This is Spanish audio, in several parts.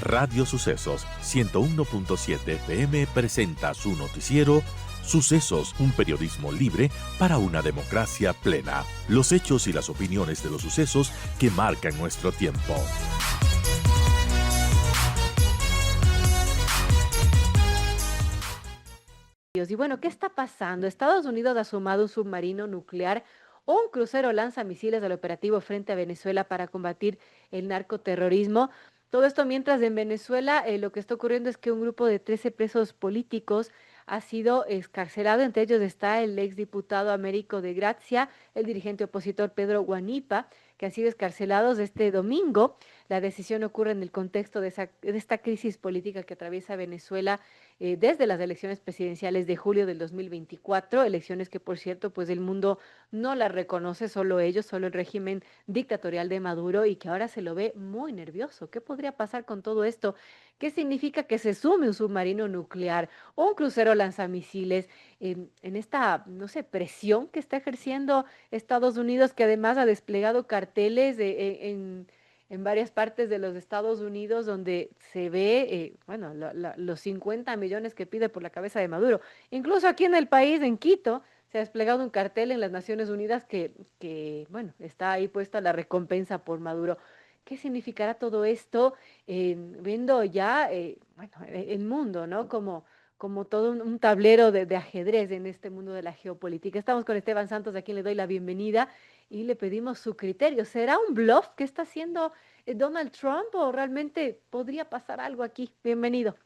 Radio Sucesos 101.7 FM presenta su noticiero Sucesos, un periodismo libre para una democracia plena. Los hechos y las opiniones de los sucesos que marcan nuestro tiempo. Y bueno, ¿qué está pasando? Estados Unidos ha sumado un submarino nuclear o un crucero lanzamisiles al operativo frente a Venezuela para combatir el narcoterrorismo. Todo esto mientras en Venezuela lo que está ocurriendo es que un grupo de 13 presos políticos ha sido excarcelado. Entre ellos está el exdiputado Américo de Gracia, el dirigente opositor Pedro Guanipa, que han sido excarcelados este domingo. La decisión ocurre en el contexto de esta crisis política que atraviesa Venezuela desde las elecciones presidenciales de julio del 2024, elecciones que, por cierto, pues el mundo no las reconoce, solo ellos, solo el régimen dictatorial de Maduro, y que ahora se lo ve muy nervioso. ¿Qué podría pasar con todo esto? ¿Qué significa que se sume un submarino nuclear o un crucero lanzamisiles en esta, no sé, presión que está ejerciendo Estados Unidos, que además ha desplegado carteles en varias partes de los Estados Unidos donde se ve, bueno, los 50 millones que pide por la cabeza de Maduro? Incluso aquí en el país, en Quito, se ha desplegado un cartel en las Naciones Unidas bueno, está ahí puesta la recompensa por Maduro. ¿Qué significará todo esto? Viendo ya, bueno, el mundo, ¿no? Como todo un tablero de ajedrez en este mundo de la geopolítica. Estamos con Esteban Santos, a quien le doy la bienvenida y le pedimos su criterio. ¿Será un bluff que está haciendo Donald Trump o realmente podría pasar algo aquí? Bienvenido.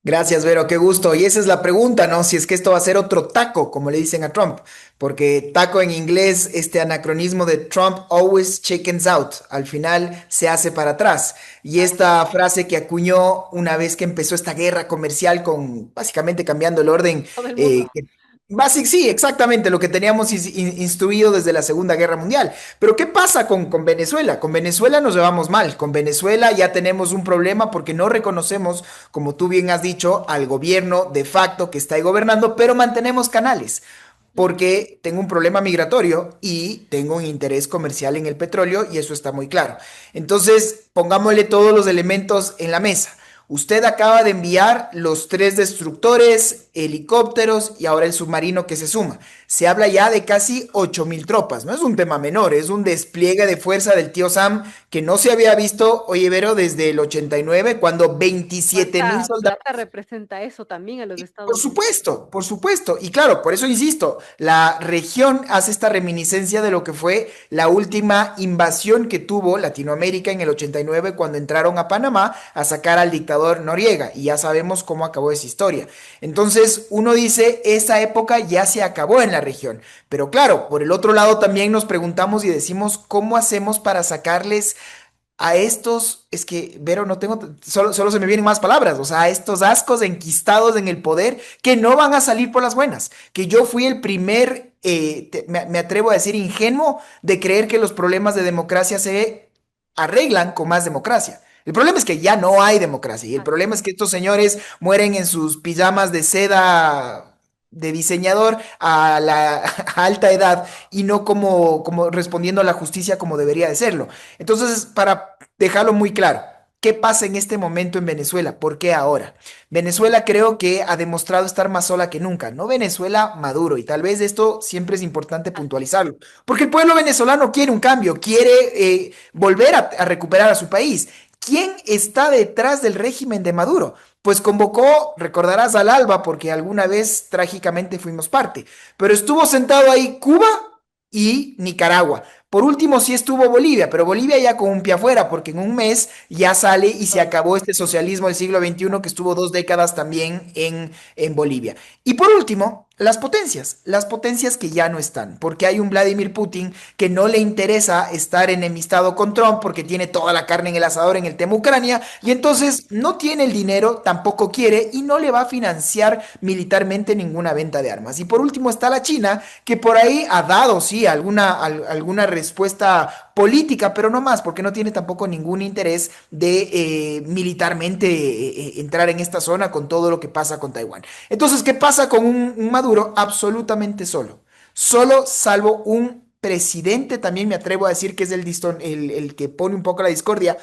Gracias, Vero, qué gusto. Y esa es la pregunta, ¿no? Si es que esto va a ser otro taco, como le dicen a Trump, porque taco en inglés, este anacronismo de Trump always chickens out, al final se hace para atrás. Y esta frase que acuñó una vez que empezó esta guerra comercial con básicamente cambiando el orden, Todo el mundo. sí, exactamente lo que teníamos instruido desde la Segunda Guerra Mundial. Pero ¿qué pasa con Venezuela? Con Venezuela nos llevamos mal. Con Venezuela ya tenemos un problema porque no reconocemos, como tú bien has dicho, al gobierno de facto que está ahí gobernando, pero mantenemos canales. Ujú. Porque tengo un problema migratorio y tengo un interés comercial en el petróleo y eso está muy claro. Entonces, pongámosle todos los elementos en la mesa. Usted acaba de enviar los 3 destructores, helicópteros y ahora el submarino que se suma. Se habla ya de casi 8.000 tropas. No es un tema menor, es un despliegue de fuerza del tío Sam que no se había visto, oye, Vero, desde el 89, cuando 27.000 ¿Cuánta soldados. plata representa eso también a los Por Estados Unidos? supuesto, por supuesto. Y claro, por eso insisto, la región hace esta reminiscencia de lo que fue la última invasión que tuvo Latinoamérica en el 89 cuando entraron a Panamá a sacar al dictador Noriega. Y ya sabemos cómo acabó esa historia. Entonces uno dice, esa época ya se acabó en la región. Pero claro, por el otro lado también nos preguntamos y decimos, ¿cómo hacemos para sacarles a estos, es que, Vero, no tengo, solo se me vienen más palabras, o sea, a estos ascos enquistados en el poder que no van a salir por las buenas, que yo fui el primer, me atrevo a decir, ingenuo de creer que los problemas de democracia se arreglan con más democracia. El problema es que ya no hay democracia y el Así problema es. es que estos señores mueren en sus pijamas de seda de diseñador a la a alta edad y no como respondiendo a la justicia como debería de serlo. Entonces, para dejarlo muy claro, ¿qué pasa en este momento en Venezuela? ¿Por qué ahora? Venezuela creo que ha demostrado estar más sola que nunca, no Venezuela Maduro, y tal vez esto siempre es importante Así es. puntualizarlo, porque el pueblo venezolano quiere un cambio, quiere volver a recuperar a su país. ¿Quién está detrás del régimen de Maduro? Pues convocó, recordarás al ALBA, porque alguna vez trágicamente fuimos parte, pero estuvo sentado ahí Cuba y Nicaragua. Por último, sí estuvo Bolivia, pero Bolivia ya con un pie afuera, porque en un mes ya sale y se Todo. acabó este socialismo del siglo XXI que estuvo 2 décadas también en Bolivia. Y por último, las potencias que ya no están, porque hay un Vladimir Putin que no le interesa estar enemistado con Trump porque tiene toda la carne en el asador en el tema Ucrania y entonces no tiene el dinero, tampoco quiere y no le va a financiar militarmente ninguna venta de armas. Y por último está la China, que por ahí ha dado, sí, alguna respuesta política, pero no más, porque no tiene tampoco ningún interés de militarmente entrar en esta zona con todo lo que pasa con Taiwán. Entonces, ¿qué pasa con un Maduro? Absolutamente solo. Solo, salvo un presidente, también me atrevo a decir que es el que pone un poco la discordia,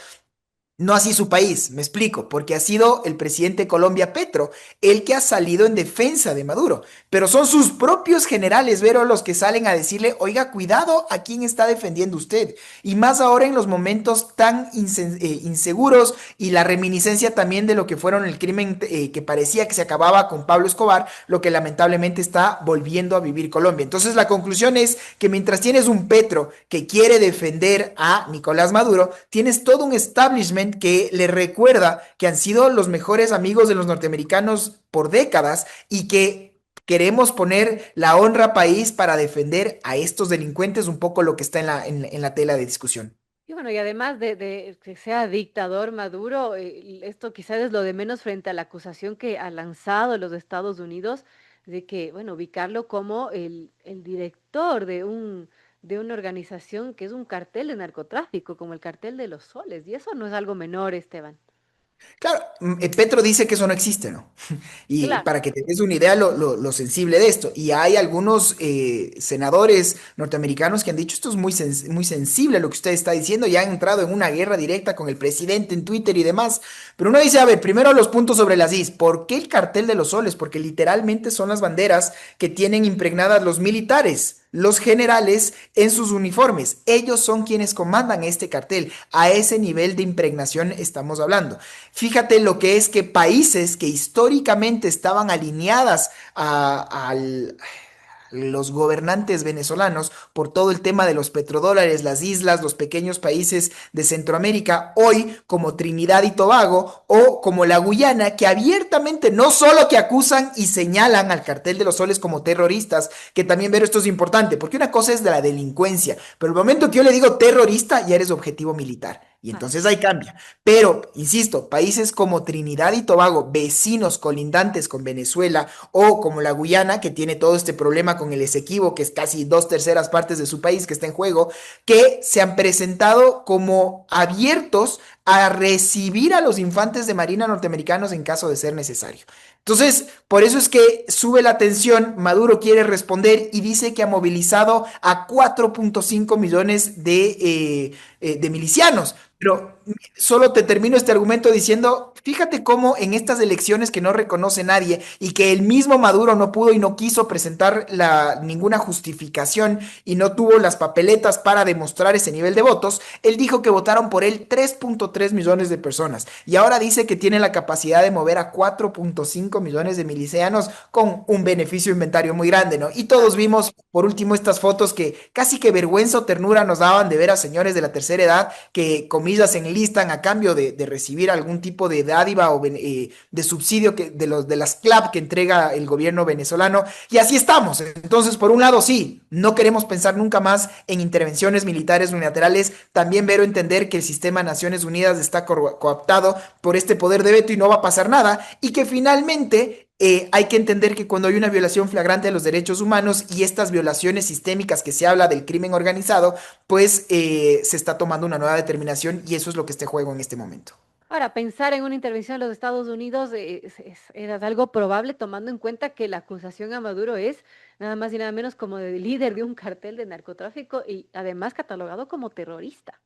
No así su país, me explico, porque ha sido el presidente de Colombia, Petro, el que ha salido en defensa de Maduro, pero son sus propios generales, Vero, los que salen a decirle, oiga, cuidado a quién está defendiendo usted, y más ahora en los momentos tan inseguros y la reminiscencia también de lo que fueron el crimen que parecía que se acababa con Pablo Escobar, lo que lamentablemente está volviendo a vivir Colombia. Entonces la conclusión es que mientras tienes un Petro que quiere defender a Nicolás Maduro, tienes todo un establishment que le recuerda que han sido los mejores amigos de los norteamericanos por décadas y que queremos poner la honra país para defender a estos delincuentes, un poco lo que está en la tela de discusión. Y bueno, y además de que sea dictador Maduro, esto quizás es lo de menos frente a la acusación que ha lanzado los Estados Unidos de que, bueno, ubicarlo como el director de una organización que es un cartel de narcotráfico, como el cartel de los soles. Y eso no es algo menor, Esteban. Claro, Petro dice que eso no existe, ¿no? Y Claro. para que te des una idea lo sensible de esto. Y hay algunos senadores norteamericanos que han dicho esto es muy sensible lo que usted está diciendo y han entrado en una guerra directa con el presidente en Twitter y demás. Pero uno dice, a ver, primero los puntos sobre las is. ¿Por qué el cartel de los soles? Porque literalmente son las banderas que tienen impregnadas los militares, los generales en sus uniformes. Ellos son quienes comandan este cartel. A ese nivel de impregnación estamos hablando. Fíjate lo que es que países que históricamente estaban alineadas al los gobernantes venezolanos por todo el tema de los petrodólares, las islas, los pequeños países de Centroamérica, hoy como Trinidad y Tobago o como la Guyana, que abiertamente no solo que acusan y señalan al cartel de los soles como terroristas, que también ver esto es importante, porque una cosa es de la delincuencia, pero el momento que yo le digo terrorista, ya eres objetivo militar. Y Ah, entonces ahí cambia. Pero, insisto, países como Trinidad y Tobago, vecinos colindantes con Venezuela, o como la Guyana, que tiene todo este problema con el Esequibo, que es casi dos terceras partes de su país que está en juego, que se han presentado como abiertos a recibir a los infantes de marina norteamericanos en caso de ser necesario. Entonces, por eso es que sube la tensión, Maduro quiere responder y dice que ha movilizado a 4.5 millones de milicianos. Pero solo te termino este argumento diciendo, fíjate cómo en estas elecciones que no reconoce nadie y que el mismo Maduro no pudo y no quiso presentar ninguna justificación y no tuvo las papeletas para demostrar ese nivel de votos, él dijo que votaron por él 3.3 millones de personas y ahora dice que tiene la capacidad de mover a 4.5 millones de milicianos con un beneficio inventario muy grande, ¿no? Y todos vimos por último estas fotos que casi que vergüenza o ternura nos daban de ver a señores de la tercera edad que comillas se enlistan a cambio de recibir algún tipo de dádiva o de subsidio de las CLAP que entrega el gobierno venezolano. Y así estamos. Entonces, por un lado, sí, no queremos pensar nunca más en intervenciones militares unilaterales. También vero entender que el sistema de Naciones Unidas está cooptado por este poder de veto y no va a pasar nada. Y que finalmente hay que entender que cuando hay una violación flagrante de los derechos humanos y estas violaciones sistémicas que se habla del crimen organizado, pues se está tomando una nueva determinación y eso es lo que está en juego en este momento. ahora, pensar en una intervención de los Estados Unidos era algo probable tomando en cuenta que la acusación a Maduro es nada más y nada menos como de líder de un cartel de narcotráfico y además catalogado como terrorista.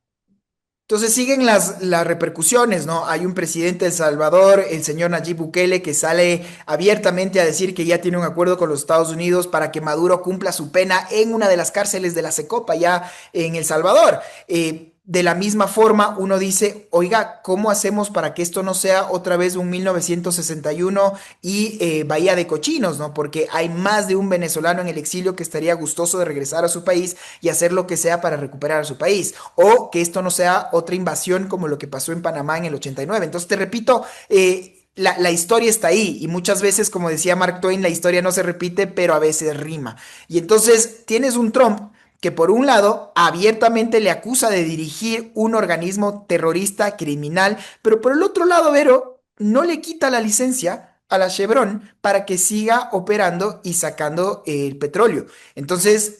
Entonces siguen las repercusiones, ¿no? Hay un presidente de El Salvador, el señor Nayib Bukele, que sale abiertamente a decir que ya tiene un acuerdo con los Estados Unidos para que Maduro cumpla su pena en una de las cárceles de la Secopa, ya en El Salvador. De la misma forma, uno dice, oiga, ¿cómo hacemos para que esto no sea otra vez un 1961 y Bahía de Cochinos, ¿no? Porque hay más de un venezolano en el exilio que estaría gustoso de regresar a su país y hacer lo que sea para recuperar a su país. O que esto no sea otra invasión como lo que pasó en Panamá en el 89. Entonces, te repito, la historia está ahí y muchas veces, como decía Mark Twain, la historia no se repite, pero a veces rima. Y entonces tienes un Trump que por un lado abiertamente le acusa de dirigir un organismo terrorista criminal, pero por el otro lado, Vero, no le quita la licencia a la Chevron para que siga operando y sacando el petróleo. Entonces,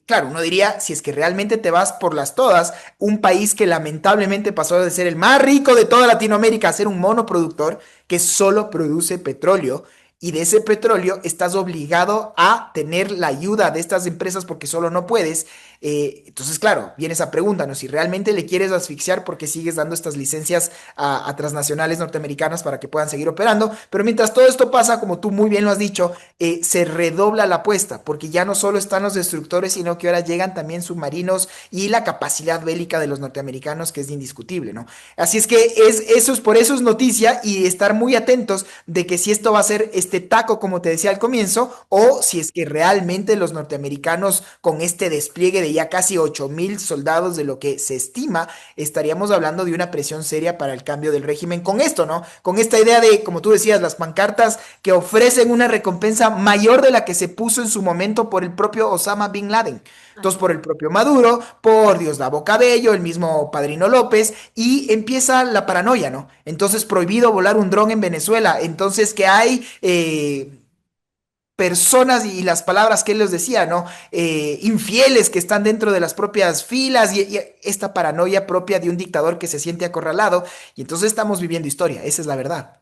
claro, uno diría, si es que realmente te vas por las todas, un país que lamentablemente pasó de ser el más rico de toda Latinoamérica a ser un monoproductor que solo produce petróleo, y de ese petróleo estás obligado a tener la ayuda de estas empresas porque solo no puedes. Entonces, claro, viene esa pregunta, ¿no? Si realmente le quieres asfixiar porque sigues dando estas licencias a transnacionales norteamericanas para que puedan seguir operando, pero mientras todo esto pasa, como tú muy bien lo has dicho, se redobla la apuesta, porque ya no solo están los destructores, sino que ahora llegan también submarinos y la capacidad bélica de los norteamericanos, que es indiscutible, ¿no? Así es que por eso es noticia y estar muy atentos de que si esto va a ser este taco, como te decía al comienzo, o si es que realmente los norteamericanos con este despliegue de ya casi 8,000 soldados de lo que se estima, estaríamos hablando de una presión seria para el cambio del régimen con esto, ¿no? Con esta idea de, como tú decías, las pancartas que ofrecen una recompensa mayor de la que se puso en su momento por el propio Osama Bin Laden. Entonces, Así por es. el propio Maduro, por Diosdado Cabello, el mismo Padrino López, y empieza la paranoia, ¿no? Entonces, prohibido volar un dron en Venezuela. Entonces, que hay personas y las palabras que él les decía, ¿no? Infieles que están dentro de las propias filas y esta paranoia propia de un dictador que se siente acorralado. Y entonces estamos viviendo historia, esa es la verdad.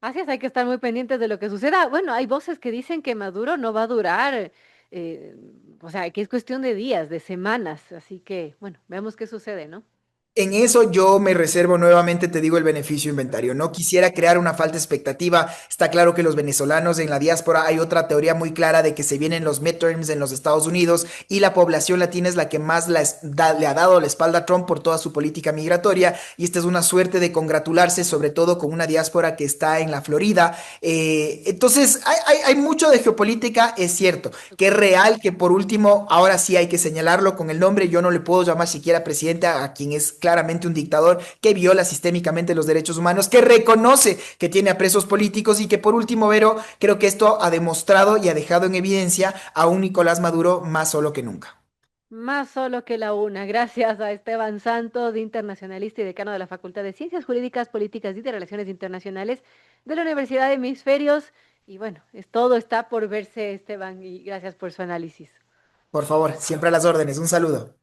Así es, hay que estar muy pendientes de lo que suceda. Bueno, hay voces que dicen que Maduro no va a durar, eh, o sea, que es cuestión de días, de semanas. Así que, bueno, veamos qué sucede, ¿no? En eso yo me reservo nuevamente, te digo, el beneficio inventario. No quisiera crear una falta de expectativa. Está claro que los venezolanos en la diáspora hay otra teoría muy clara de que se vienen los midterms en los Estados Unidos y la población latina es la que más le ha dado la espalda a Trump por toda su política migratoria. Y esta es una suerte de congratularse, sobre todo con una diáspora que está en la Florida. Entonces, hay mucho de geopolítica, es cierto, que es real, que por último, ahora sí hay que señalarlo con el nombre. Yo no le puedo llamar siquiera presidente a quien es claramente un dictador que viola sistémicamente los derechos humanos, que reconoce que tiene a presos políticos y que por último, Vero, creo que esto ha demostrado y ha dejado en evidencia a un Nicolás Maduro más solo que nunca. Más solo que la una. Gracias a Esteban Santos, internacionalista y decano de la Facultad de Ciencias Jurídicas, Políticas y de Relaciones Internacionales de la Universidad de Hemisferios. Y bueno, todo está por verse, Esteban, y gracias por su análisis. Por favor, siempre a las órdenes. Un saludo.